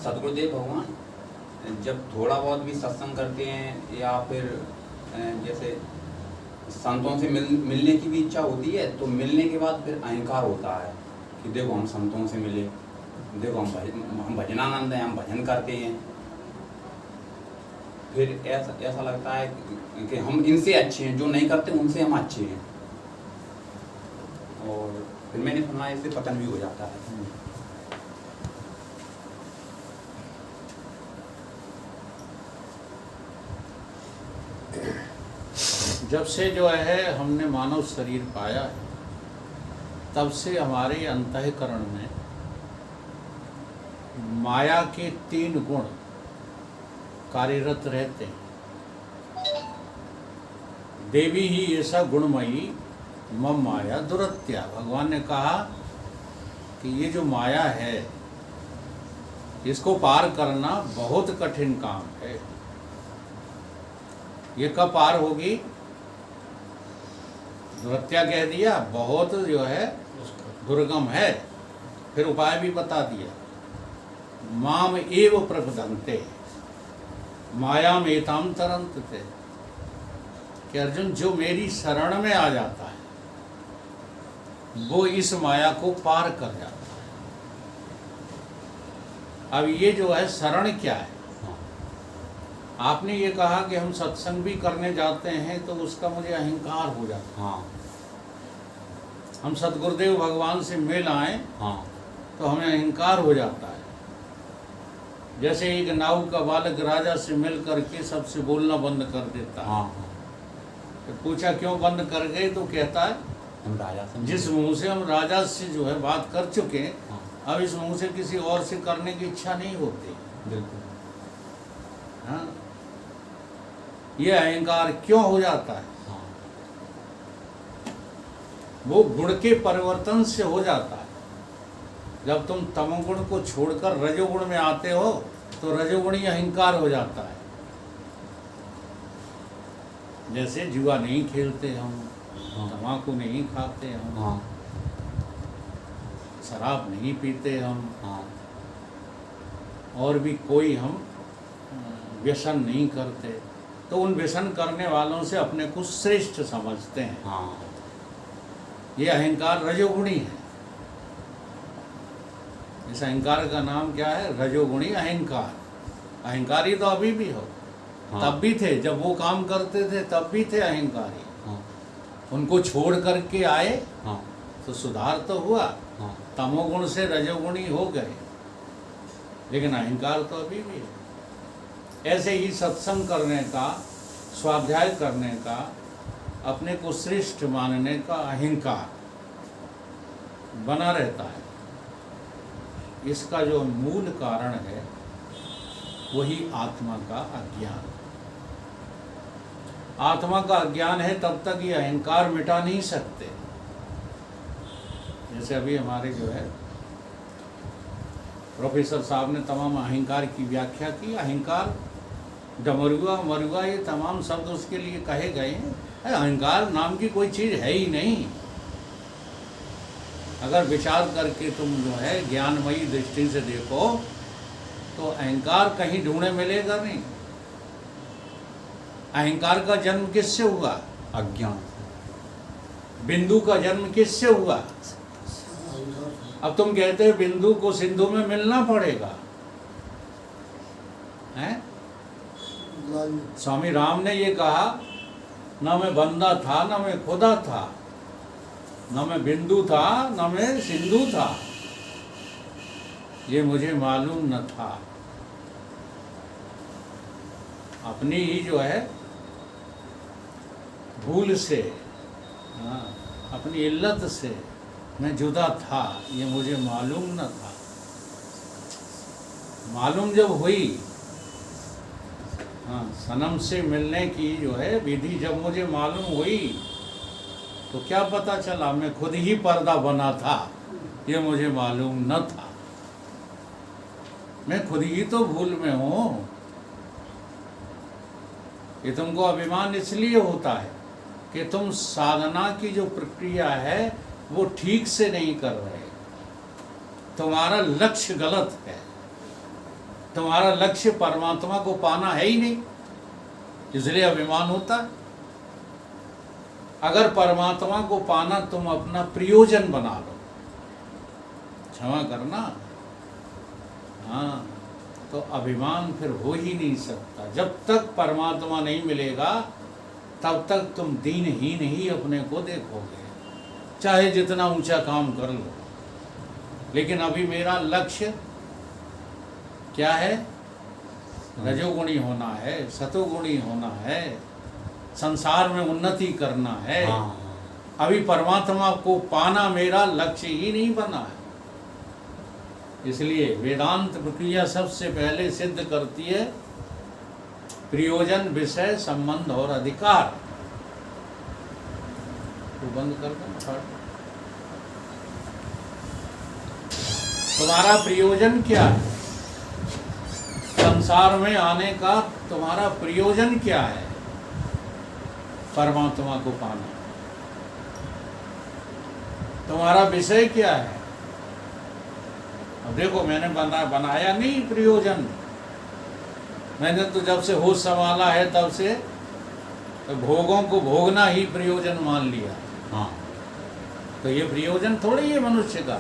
सतगुरुदेव भगवान जब थोड़ा बहुत भी सत्संग करते हैं या फिर जैसे संतों से मिलने की भी इच्छा होती है, तो मिलने के बाद फिर अहंकार होता है कि देखो हम संतों से मिले, देखो हम भजनानंद हैं, हम भजन करते हैं। फिर ऐसा लगता है कि हम इनसे अच्छे हैं, जो नहीं करते उनसे हम अच्छे हैं, और फिर मैंने सुना इससे पतन भी हो जाता है। जब से जो है हमने मानव शरीर पाया है, तब से हमारे अंतःकरण में माया के 3 गुण कार्यरत रहते हैं। देवी ही ऐसा गुणमयी मम माया दुरत्या। भगवान ने कहा कि ये जो माया है, इसको पार करना बहुत कठिन काम है। ये कब पार होगी? दुरत्या कह दिया, बहुत जो है दुर्गम है। फिर उपाय भी बता दिया, माम एव प्रपदन्ते मायाम एताम तरन्ते। कि अर्जुन, जो मेरी शरण में आ जाता है वो इस माया को पार कर जाता है। अब ये जो है शरण क्या है? आपने ये कहा कि हम सत्संग भी करने जाते हैं तो उसका मुझे अहंकार हो जाता है। हाँ। हम सतगुरुदेव भगवान से मिल आए, हाँ। तो हमें अहंकार हो जाता है। जैसे एक नाव का बालक राजा से मिल करके सबसे बोलना बंद कर देता है। हाँ। तो पूछा क्यों बंद कर गए, तो कहता है हम राजा से जिस मुंह से हम राजा से जो है बात कर चुके हैं, हाँ। अब इस मुंह से किसी और से करने की इच्छा नहीं होती। बिल्कुल। हाँ, ये अहंकार क्यों हो जाता है? हाँ। वो गुण के परिवर्तन से हो जाता है। जब तुम तमोगुण को छोड़कर रजोगुण में आते हो तो रजोगुणी अहंकार हो जाता है। जैसे जुआ नहीं खेलते हम, हाँ। तम्बाकू नहीं खाते हम, हाँ। शराब नहीं पीते हम, हाँ। और भी कोई हम व्यसन नहीं करते, तो उन व्यसन करने वालों से अपने को श्रेष्ठ समझते हैं। हाँ। ये अहंकार रजोगुणी है। इस अहंकार का नाम क्या है? रजोगुणी अहंकार। अहंकारी तो अभी भी हो, हाँ। तब भी थे, जब वो काम करते थे तब भी थे अहंकारी। हाँ। उनको छोड़ करके आए हाँ। तो सुधार तो हुआ, हाँ। तमोगुण से रजोगुणी हो गए, लेकिन अहंकार तो अभी भी है। ऐसे ही सत्संग करने का, स्वाध्याय करने का, अपने को श्रेष्ठ मानने का अहंकार बना रहता है। इसका जो मूल कारण है वही आत्मा का अज्ञान। आत्मा का अज्ञान है, तब तक ये अहंकार मिटा नहीं सकते। जैसे अभी हमारे जो है प्रोफेसर साहब ने तमाम अहंकार की व्याख्या की। अहंकार, डमरुआ, मरुआ, ये तमाम शब्द उसके लिए कहे गए हैं। अहंकार नाम की कोई चीज़ है ही नहीं। अगर विचार करके तुम जो है ज्ञानमयी दृष्टि से देखो तो अहंकार कहीं ढूंढे मिलेगा नहीं। अहंकार का जन्म किससे हुआ? अज्ञान। बिंदु का जन्म किससे हुआ? अब तुम कहते हो बिंदु को सिंधु में मिलना पड़ेगा, हैं? स्वामी राम ने ये कहा, न मैं बंदा था न मैं खुदा था, न मैं बिंदु था न मैं सिंधु था, ये मुझे मालूम न था। अपनी ही जो है भूल से, हाँ, अपनी इल्लत से मैं जुदा था, ये मुझे मालूम न था। मालूम जब हुई, हाँ, सनम से मिलने की जो है विधि जब मुझे मालूम हुई, तो क्या पता चला मैं खुद ही पर्दा बना था, ये मुझे मालूम न था। मैं खुद ही तो भूल में हूँ। ये तुमको अभिमान इसलिए होता है कि तुम साधना की जो प्रक्रिया है वो ठीक से नहीं कर रहे, तुम्हारा लक्ष्य गलत है। तुम्हारा लक्ष्य परमात्मा को पाना है ही नहीं, इसलिए अभिमान होता है। अगर परमात्मा को पाना तुम अपना प्रयोजन बना लो, क्षमा करना, हाँ, तो अभिमान फिर हो ही नहीं सकता। जब तक परमात्मा नहीं मिलेगा तब तक तुम दीनहीन ही अपने को देखोगे, चाहे जितना ऊंचा काम कर लो। लेकिन अभी मेरा लक्ष्य क्या है? रजोगुणी होना है, सतोगुणी होना है, संसार में उन्नति करना है। अभी परमात्मा को पाना मेरा लक्ष्य ही नहीं बना है। इसलिए वेदांत प्रक्रिया सबसे पहले सिद्ध करती है प्रयोजन, विषय, संबंध और अधिकार। तो बंद कर दो। तुम्हारा प्रयोजन क्या है? संसार में आने का तुम्हारा प्रयोजन क्या है? परमात्मा को पाना। तुम्हारा विषय क्या है? अब देखो, मैंने बनाया नहीं प्रयोजन। मैंने तो जब से होश संभाला है तब से तो भोगों को भोगना ही प्रयोजन मान लिया। हाँ, तो ये प्रयोजन थोड़ी है मनुष्य का।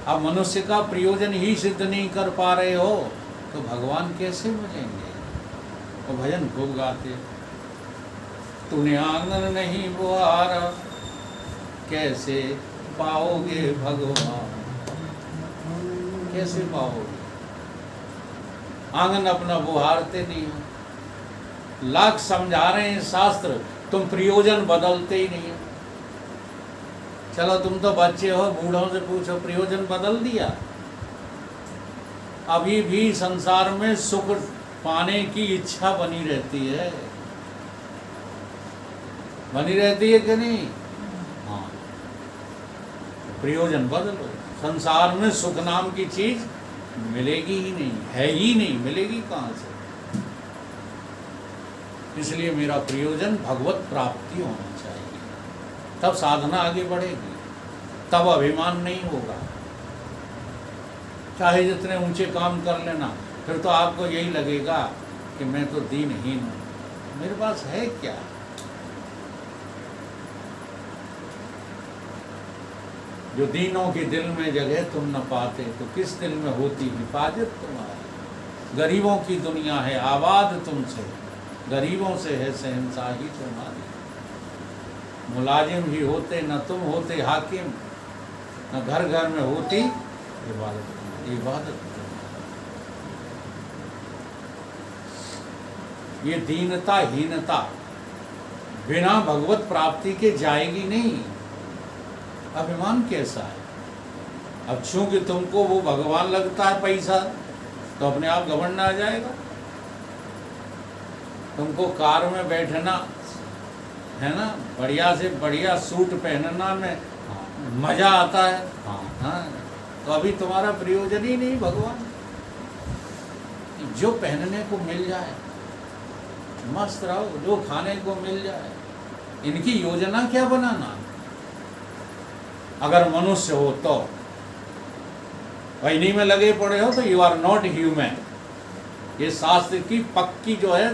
अब मनुष्य का प्रयोजन ही सिद्ध नहीं कर पा रहे हो तो भगवान कैसे मिलेंगे? तो भजन खूब गाते, तूने आंगन नहीं बुहारा कैसे पाओगे भगवान, कैसे पाओगे? आंगन अपना बुहारते नहीं हो। लाख समझा रहे हैं शास्त्र, तुम प्रयोजन बदलते ही नहीं हो। चलो तुम तो बच्चे हो, बूढ़ों से पूछो, प्रयोजन बदल दिया? अभी भी संसार में सुख पाने की इच्छा बनी रहती है, बनी रहती है कि नहीं? हाँ, प्रयोजन बदलो। संसार में सुख नाम की चीज मिलेगी ही नहीं, है ही नहीं, मिलेगी कहाँ से? इसलिए मेरा प्रयोजन भगवत प्राप्ति होना चाहिए, तब साधना आगे बढ़ेगी, तब अभिमान नहीं होगा। चाहे जितने ऊंचे काम कर लेना, फिर तो आपको यही लगेगा कि मैं तो दीनहीन हूँ, मेरे पास है क्या? जो दीनों के दिल में जगह तुम न पाते, तो किस दिल में होती हिफाजत तुम्हारी। गरीबों की दुनिया है आबाद तुमसे, गरीबों से है शहंशाही तुम्हारी। मुलाजिम ही होते न तुम होते हाकिम, न घर घर में होती इबादत। इबादत ये दीनता हीनता बिना भगवत प्राप्ति के जाएगी नहीं। अभिमान कैसा है? अब चूंकि तुमको वो भगवान लगता है पैसा, तो अपने आप घमंड आ जाएगा। तुमको कार में बैठना है ना, बढ़िया से बढ़िया सूट पहनना में मजा आता है। हाँ, तो अभी तुम्हारा प्रयोजन ही नहीं भगवान। जो पहनने को मिल जाए मस्त रहो, जो खाने को मिल जाए, इनकी योजना क्या बनाना? अगर मनुष्य हो तो इन्हीं में लगे पड़े हो तो यू आर नॉट ह्यूमन। ये शास्त्र की पक्की जो है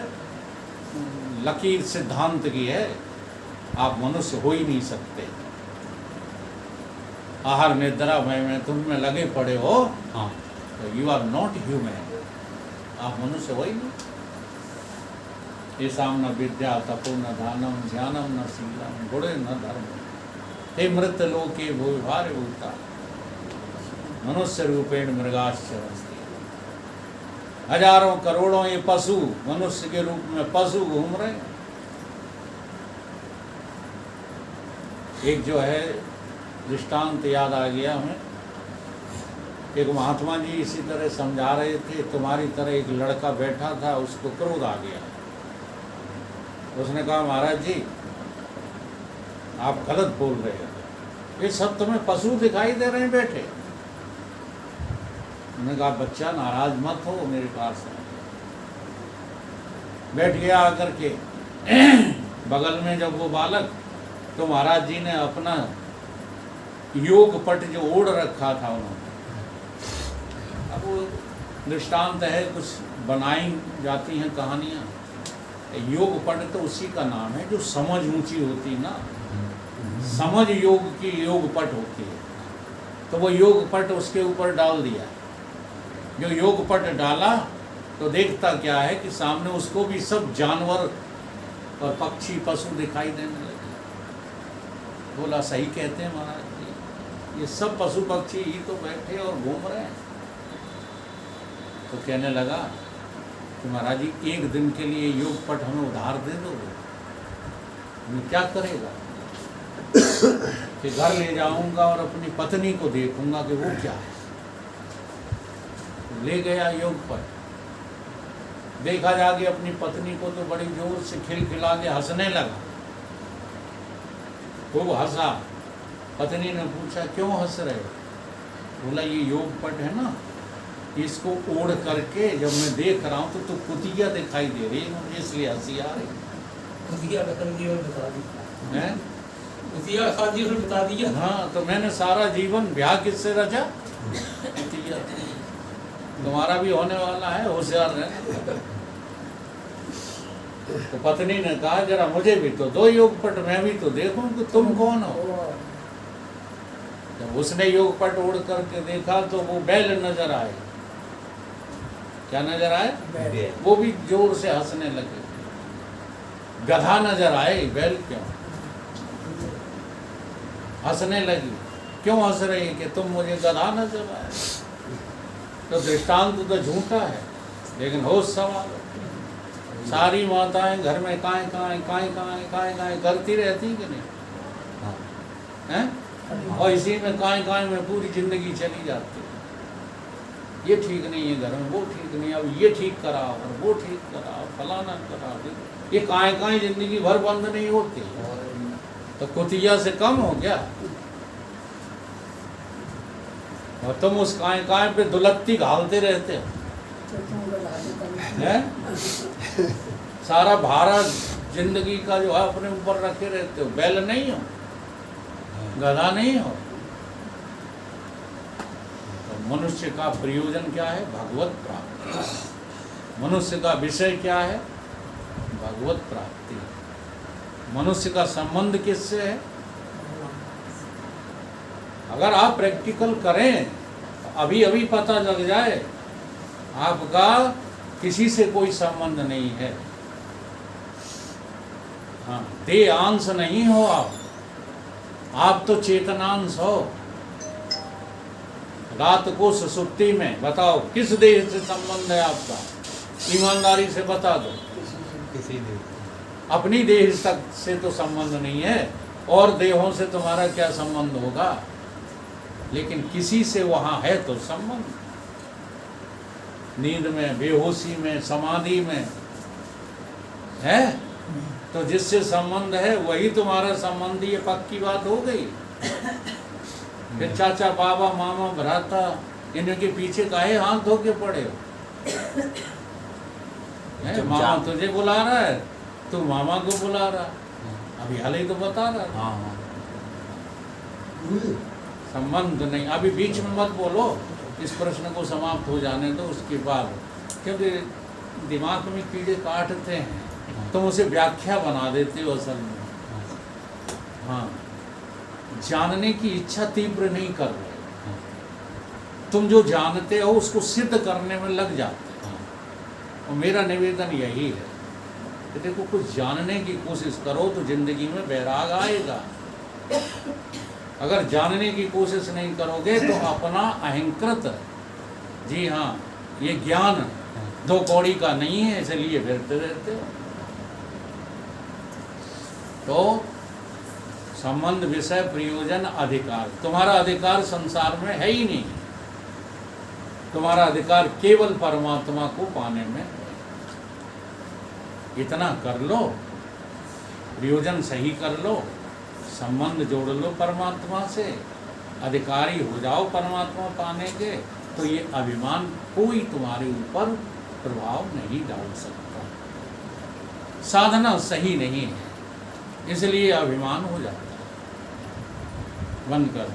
लकीर सिद्धांत की है, आप मनुष्य हो ही नहीं सकते। आहार निद्रा में तुम में लगे पड़े हो, हाँ, तो यू आर नॉट ह्यूमन, आप मनुष्य हो ही नहीं। येषां न विद्या तपो न दानम ध्यानम न शीलम गुणे न धर्म, हे मृत लोके भूभार भूता मनुष्य रूपेण मृगाश्च अस्ति। हजारों करोड़ों ये पशु मनुष्य के रूप में पशु घूम रहे। एक जो है दृष्टांत याद आ गया हमें। एक महात्मा जी इसी तरह समझा रहे थे, तुम्हारी तरह एक लड़का बैठा था, उसको क्रोध आ गया। उसने कहा, महाराज जी आप गलत बोल रहे हो, ये सब तुम्हें पशु दिखाई दे रहे हैं बैठे। उन्होंने कहा, बच्चा नाराज मत हो, मेरे पास बैठ गया आकर के। बगल में जब वो बालक, तो महाराज जी ने अपना योग पट जो ओढ़ रखा था उन्होंने, अब वो दृष्टांत है, कुछ बनाई जाती हैं कहानियाँ। योग पट तो उसी का नाम है जो समझ ऊंची होती ना, समझ योग की योग पट होती है। तो वो योग पट उसके ऊपर डाल दिया। जो योग पट डाला तो देखता क्या है कि सामने उसको भी सब जानवर और पक्षी पशु दिखाई देने लगे। बोला सही कहते हैं महाराज जी, ये सब पशु पक्षी ही तो बैठे और घूम रहे हैं। तो कहने लगा कि महाराज जी एक दिन के लिए योग पट हमें उधार दे दो। मैं क्या करेगा कि घर ले जाऊंगा और अपनी पत्नी को देखूंगा कि वो क्या है। ले गया योग पट, देखा जाके अपनी पत्नी को तो बड़ी जोर से खिलखिला के हंसने लगा। खूब हंसा। पत्नी ने पूछा क्यों हंस रहे हो? बोला ये योग पट है ना, इसको ओढ़ करके जब मैं देख रहा हूँ तो कुतिया दिखाई दे रही है मुझे, इसलिए हंसी आ रही। कुतिया बता दी हैं? कुतिया शादी और बता दिया। हाँ, तो मैंने सारा जीवन ब्याह किससे रचा? कुतिया। तुम्हारा भी होने वाला है, होशियार रहना। तो पत्नी ने कहा जरा मुझे भी तो दो योग पट, मैं भी तो देखूं कि तुम कौन हो। जब उसने योग पट ओढ़ करके देखा तो वो बैल नजर आए। क्या नजर आए? वो भी जोर से हंसने लगे। गधा नजर आए, बैल क्यों? हंसने लगी। क्यों हंस रही है? कि तुम मुझे गधा नजर आए। तो दृष्टांत तो झूठा है, लेकिन होश संभालो। सारी माताएं घर में काएं करती रहती कि नहीं हैं? और इसी में काएं में पूरी जिंदगी चली जाती है। ये ठीक नहीं है घर में, वो ठीक नहीं है, अब ये ठीक कराओ और वो ठीक कराओ, फलाना कराओ। ये काएं जिंदगी भर बंद नहीं होती। तो कुतिया से कम हो क्या? और तुम उस काएं पे दुलत्ती घालते रहते हो। है? सारा भारा जिंदगी का जो है अपने ऊपर रखे रहते हो। बैल नहीं हो, गधा नहीं हो। तो मनुष्य का प्रयोजन क्या है? भगवत प्राप्ति। मनुष्य का विषय क्या है? भगवत प्राप्ति। मनुष्य का संबंध किससे है? अगर आप प्रैक्टिकल करें तो अभी अभी पता लग जाए आपका किसी से कोई संबंध नहीं है। हाँ, देहांश नहीं हो आप तो चेतनांश हो। रात को सुसुप्ति में बताओ किस देह से संबंध है आपका? ईमानदारी से बता दो। किसी देह, अपनी देह तक से तो संबंध नहीं है, और देहों से तुम्हारा क्या संबंध होगा? लेकिन किसी से वहां है तो संबंध। नींद में, बेहोशी में, समाधि में है तो जिससे संबंध है वही तुम्हारा संबंधी। ये पक्की बात हो गई। फिर चाचा, बाबा, मामा, भ्राता इनके पीछे काहे हाथ धो के पड़े हो? मामा तुझे बुला रहा है, तू मामा को बुला रहा। अभी हाल ही तो बता रहा। हाँ, संबंध नहीं। अभी बीच में मत बोलो, इस प्रश्न को समाप्त हो जाने दो, उसके बाद। क्योंकि दिमाग में कीड़े काटते हैं, तुम उसे व्याख्या बना देते हो असल में। हाँ, जानने की इच्छा तीव्र नहीं कर रहे, तुम जो जानते हो उसको सिद्ध करने में लग जाते हो। और मेरा निवेदन यही है कि देखो, कुछ जानने की कोशिश करो तो जिंदगी में बैराग आएगा। अगर जानने की कोशिश नहीं करोगे तो अपना अहंकृत, जी हाँ, ये ज्ञान दो कौड़ी का नहीं है, इसलिए फिरते रहते हो। तो संबंध, विषय, प्रयोजन, अधिकार, तुम्हारा अधिकार संसार में है ही नहीं। तुम्हारा अधिकार केवल परमात्मा को पाने में। इतना कर लो, प्रयोजन सही कर लो, संबंध जोड़ लो परमात्मा से, अधिकारी हो जाओ परमात्मा पाने के, तो ये अभिमान कोई तुम्हारे ऊपर प्रभाव नहीं डाल सकता। साधना सही नहीं है, इसलिए अभिमान हो जाता है। बंद कर।